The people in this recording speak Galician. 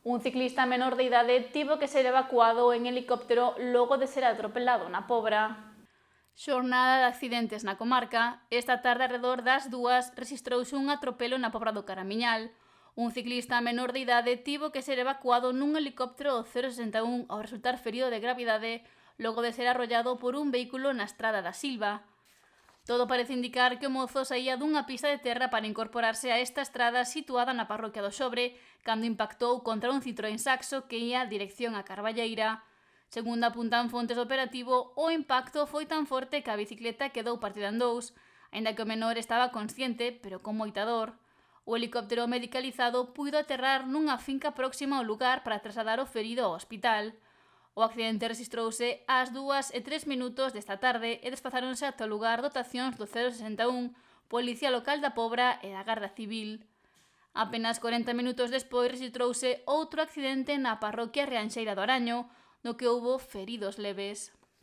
Un ciclista menor de idade tivo que ser evacuado en helicóptero logo de ser atropelado na Pobra. Xornada de accidentes na comarca. Esta tarde arredor das 2 rexistrouse un atropelo na Pobra do Caramiñal. Un ciclista menor de idade tivo que ser evacuado nun helicóptero 061 ao resultar ferido de gravidade logo de ser arrollado por un vehículo na estrada da Silva. Todo parece indicar que o mozo saía dunha pista de terra para incorporarse a esta estrada situada na parroquia do Xobre cando impactou contra un Citroën Saxo que ía dirección a Carballeira. Segundo apuntan fontes do operativo, o impacto foi tan forte que a bicicleta quedou partida en dous, aínda que o menor estaba consciente, pero con moita dor. O helicóptero medicalizado puido aterrar nunha finca próxima ao lugar para trasladar o ferido ao hospital. O accidente rexistrouse ás 2:03 desta tarde e desplazáronse ata o lugar dotacións do 061, Policía Local da Pobra e da Garda Civil. Apenas 40 minutos despois rexistrouse outro accidente na parroquia Rianxeira do Araño, no que houbo feridos leves.